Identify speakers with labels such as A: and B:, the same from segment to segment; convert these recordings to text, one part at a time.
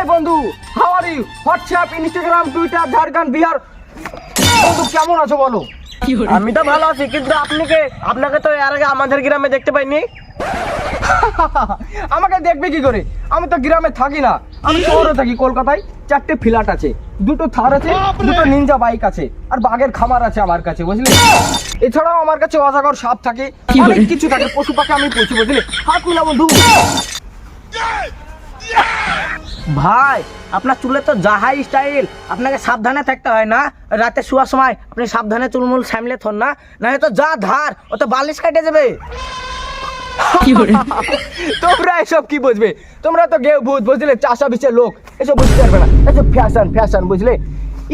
A: High বন্ধু, how are you? WhatsApp, Instagram, Twitter, Jharkhand, Bihar. বন্ধু কেমন আছো বলো?
B: আমি তো ভালো আছি, কিন্তু আপনাকে তো এর আগে আমাদের গ্রামে দেখতে পাইনি।
A: আমাকে দেখবে কি করে? আমি তো গ্রামে থাকি না, আমি শহরে থাকি কলকাতায়। 4টে ফ্ল্যাট আছে, 2টো থার আছে, 2টো নিনজা বাইক আছে, আর বাঘের খামার আছে আমার কাছে, বুঝলি? এছাড়াও আমার কাছে অজগর সাপ থাকে, অনেক কিছু থাকে, পশু পাখি আমি পুষি, বুঝলি? হাত মিলা বন্ধু।
B: ভাই, আপনার চুলে তো জাহাই স্টাইল, আপনাকে সাবধানে থাকতে হয় না? রাতে শোয়ার সময় আপনি সাবধানে চুলমুল সামলে থন না, না তো যা ধার ও তো বালিশ কেটে যাবে।
A: তোমরা এসব কি বুঝবে? তোমরা তো গেও ভূত, বুঝলে? চাষা বিচের লোক, এসব বুঝতে পারবে না। এসব ফ্যাশন ফ্যাশন, বুঝলে?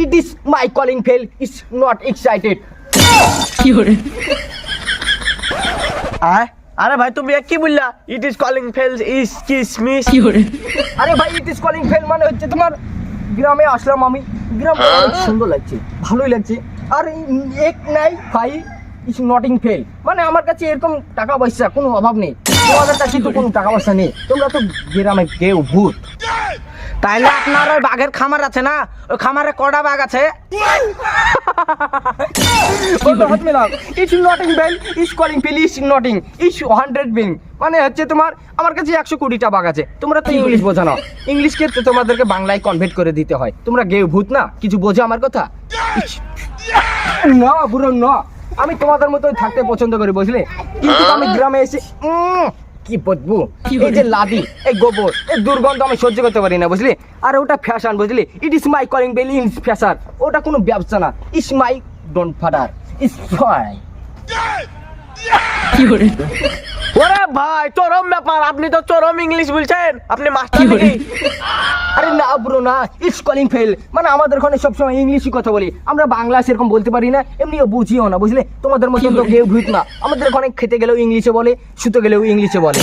A: It is my calling fail, is not excited.
B: আরে ভাই, তুমি কি বললা? It is calling fails is কিসমিস।
A: আরে ভাই, ইট ইজ কলিং ফেল মানে হচ্ছে তোমার গ্রামে আসলাম আমি, গ্রামটা অনেক সুন্দর লাগছে, ভালোই লাগছে। আর এক নাই ভাই, ইজ নটিং ফেল মানে আমার কাছে এরকম টাকা পয়সা কোনো অভাব নেই, তোমাদের কাছে তো কোনো টাকা পয়সা নেই, তোমরা তো গ্রামে কেউ ভূত।
B: তাইলে আপনার ওই বাঘের খামার আছে না, ওই খামারে কটা বাঘ আছে?
A: Is Notting fail, is calling fail, is Notting, is 100 being মানে হচ্ছে তোমার আমার কাছে 100 কোটিটা বাঘ আছে। তোমরা তো ইংলিশ বোঝো না, ইংলিশকে তো তোমাদেরকে বাংলায় কনভার্ট করে দিতে হয়। তোমরা গেও ভূত না, কিছু বোঝো আমার কথা? না বুড়ো না, আমি তোমাদের মতোই থাকতে পছন্দ করি, বুঝলে? কিন্তু আমি গ্রামে এসে কি বলবো, এই যে লাদি, এই গোবর, এই দুর্গন্ধ আমি সহ্য করতে পারি না, বুঝলি? আর ওটা ফ্যাশন, বুঝলি? It is my calling bell in fashion, ওটা কোনো ব্যবসা না। Is my don't father is fie.
B: ওরে ভাই, চরম ব্যাপার, আপনি তো চরম ইংলিশ বলছেন, আপনি মাস্টার নাকি?
A: আরে না ব্রো না, ইটস কলিং ফেল মানে আমাদের ওখানে সবসময় ইংলিশই কথা বলি, আমরা বাংলা সেরকম বলতে পারি না, এমনিও বুঝিও না, বুঝলে? তোমাদের মতো তো কেউ ভূত না, আমাদের ওখানে খেতে গেলেও ইংলিশে বলে, শুতে গেলেও ইংলিশে বলে।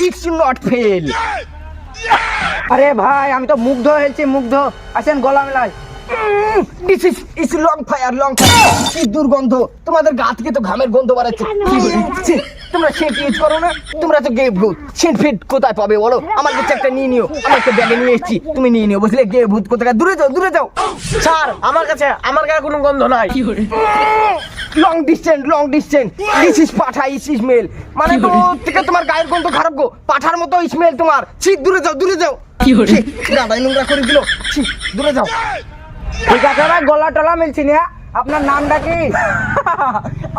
A: It's not fail.
B: আরে ভাই, আমি তো মুগ্ধ হয়েছি, মুগ্ধ। আসেন গলা মেলায়।
A: This is long fire, long fire. কি দুর্গন্ধ, তোমাদের গা থেকে তো ঘামের গন্ধ বাড়াচ্ছে। তোমরা সেন্ট ইউজ করো না? তোমরা তো গে ভূত, সেন্ট ফিট কোথায় পাবে বলো? আমার কাছে একটা নিয়ে নিও, আমি একটা ব্যাগে নিয়ে এসেছি, তুমি নিয়ে নিও, বুঝলে? গে ভূত কোথায়? দূরে যাও, দূরে যাও।
B: স্যার, আমার কাছে কোনো গন্ধ নাই।
A: Long distance, long distance. This is পাঠা, ইস ইজ মেল মানে তো থেকে তোমার গায়ের গন্ধ খারাপ গো, পাঠার মতো স্মেল তোমার। ছি, দূরে যাও, দূরে যাও। গাদাই নোংরা করে দিল, ছি, দূরে যাও।
B: ঠিক আছে ভাই, গলা টলা মিলছি না। আপনার নামটা কি?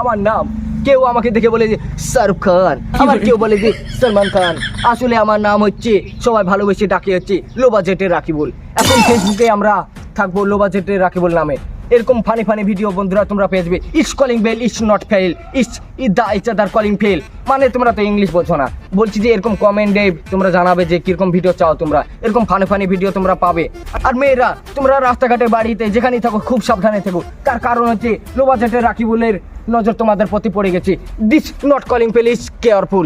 A: আমার নাম, কেউ আমাকে দেখে বলে যে শাহরুখ খান, আবার কেউ বলে যে সলমান খান। আসলে আমার নাম হচ্ছে, সবাই ভালোবেসে ডাকে হচ্ছে লো বাজেটের রাকিবুল। এখন ফেসবুকে আমরা থাকবো লো বাজেটের রাকিবুল নামে। এরকম ফানি ফানি ভিডিও বন্ধুরা তোমরা পেয়ে যাবে। It's calling bell, it's not fail, it's the each other calling fail মানে তোমরা তো ইংলিশ বোঝো না। বলছি যে এরকম কমেন্টে তোমরা জানাবে যে কিরকম ভিডিও চাও তোমরা, এরকম ফানি ফানি ভিডিও তোমরা পাবে। আর মেয়েরা, তোমরা রাস্তাঘাটে বাড়িতে যেখানেই থাকো খুব সাবধানে থেকো, তার কারণ হচ্ছে লো বাজেটের রাকিবুলের নজর তোমাদের প্রতি পড়ে গেছে। This not calling fail, is careful.